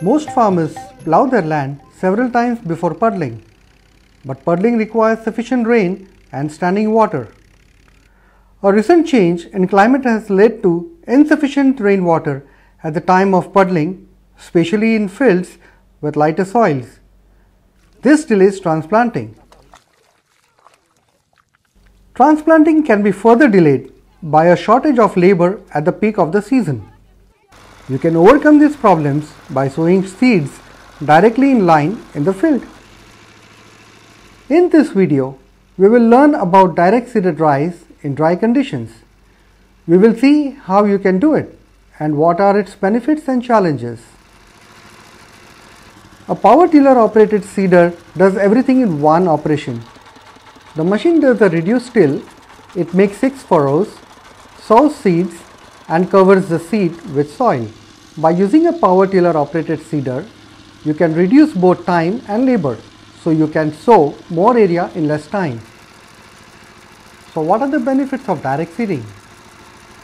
Most farmers plough their land several times before puddling, but puddling requires sufficient rain and standing water. A recent change in climate has led to insufficient rainwater at the time of puddling, especially in fields with lighter soils. This delays transplanting. Transplanting can be further delayed by a shortage of labor at the peak of the season. You can overcome these problems by sowing seeds directly in line in the field. In this video, we will learn about direct seeded rice in dry conditions. We will see how you can do it and what are its benefits and challenges. A power tiller operated seeder does everything in one operation. The machine does a reduced till, it makes 6 furrows, sows seeds and covers the seed with soil. By using a power tiller operated seeder, you can reduce both time and labor, so you can sow more area in less time. So what are the benefits of direct seeding?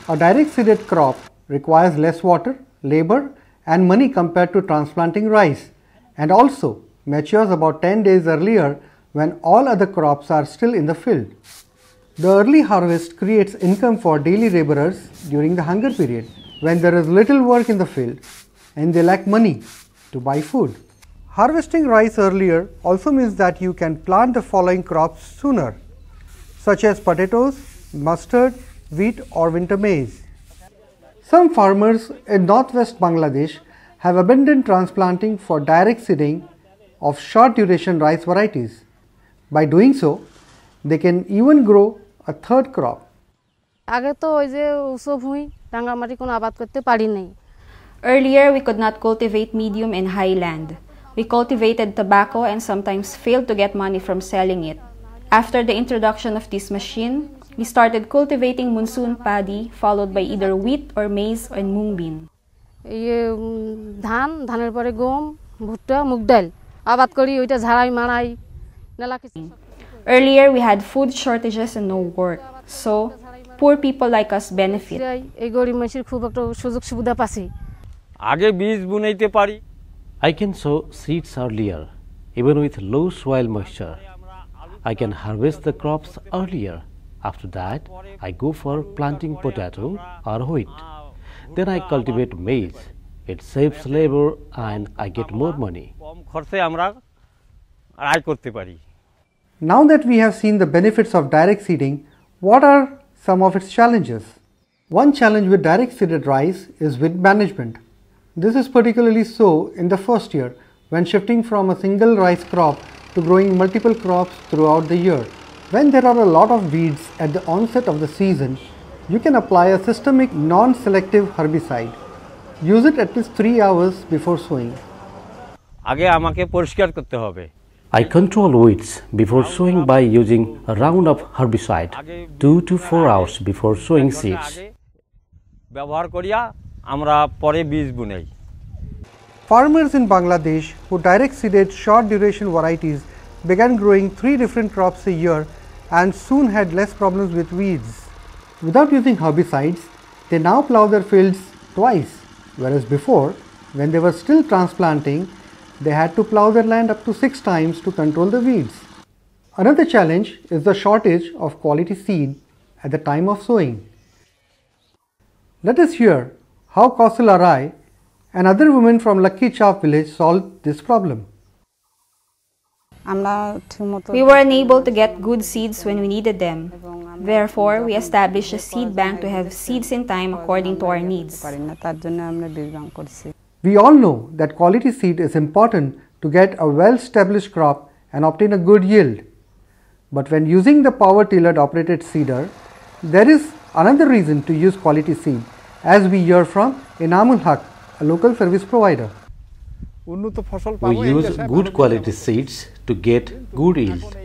A direct seeded crop requires less water, labor and money compared to transplanting rice, and also matures about 10 days earlier when all other crops are still in the field. The early harvest creates income for daily laborers during the hunger period when there is little work in the field and they lack money to buy food. Harvesting rice earlier also means that you can plant the following crops sooner, such as potatoes, mustard, wheat or winter maize. Some farmers in northwest Bangladesh have abandoned transplanting for direct seeding of short duration rice varieties. By doing so, they can even grow a third crop. Earlier, we could not cultivate medium and high land. We cultivated tobacco and sometimes failed to get money from selling it. After the introduction of this machine, we started cultivating monsoon paddy followed by either wheat or maize and mung bean. Earlier, we had food shortages and no work, so poor people like us benefit. I can sow seeds earlier, even with low soil moisture. I can harvest the crops earlier. After that, I go for planting potato or wheat. Then I cultivate maize. It saves labor and I get more money. Now that we have seen the benefits of direct seeding, what are some of its challenges? One challenge with direct seeded rice is wind management. This is particularly so in the first year when shifting from a single rice crop to growing multiple crops throughout the year. When there are a lot of weeds at the onset of the season, you can apply a systemic non-selective herbicide. Use it at least 3 hours before sowing. I control weeds before sowing by using a round of herbicide 2 to 4 hours before sowing seeds. Farmers in Bangladesh who direct seeded short duration varieties began growing 3 different crops a year and soon had less problems with weeds. Without using herbicides, they now plough their fields twice, whereas before, when they were still transplanting, they had to plough their land up to 6 times to control the weeds. Another challenge is the shortage of quality seed at the time of sowing. Let us hear how Kausala Rai and other women from Lakki Chap village solved this problem. We were unable to get good seeds when we needed them. Therefore, we established a seed bank to have seeds in time according to our needs. We all know that quality seed is important to get a well-established crop and obtain a good yield. But when using the power tiller operated seeder, there is another reason to use quality seed, as we hear from Enamul Haq, a local service provider. We use good quality seeds to get good yield.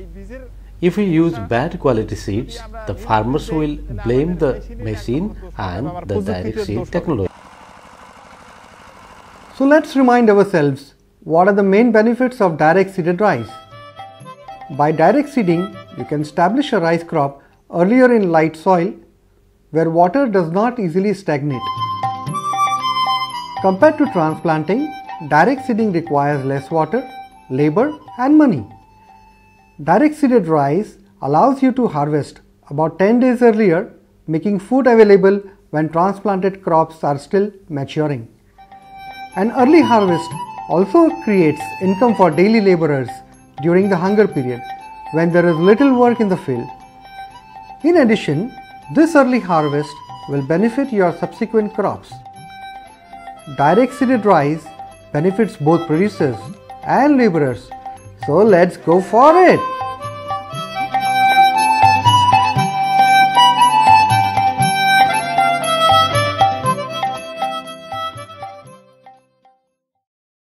If we use bad quality seeds, the farmers will blame the machine and the direct seed technology. So let's remind ourselves, what are the main benefits of direct seeded rice? By direct seeding, you can establish a rice crop earlier in light soil where water does not easily stagnate. Compared to transplanting, direct seeding requires less water, labor and money. Direct seeded rice allows you to harvest about 10 days earlier, making food available when transplanted crops are still maturing. An early harvest also creates income for daily laborers during the hunger period when there is little work in the field. In addition, this early harvest will benefit your subsequent crops. Direct seeded rice benefits both producers and laborers. So let's go for it!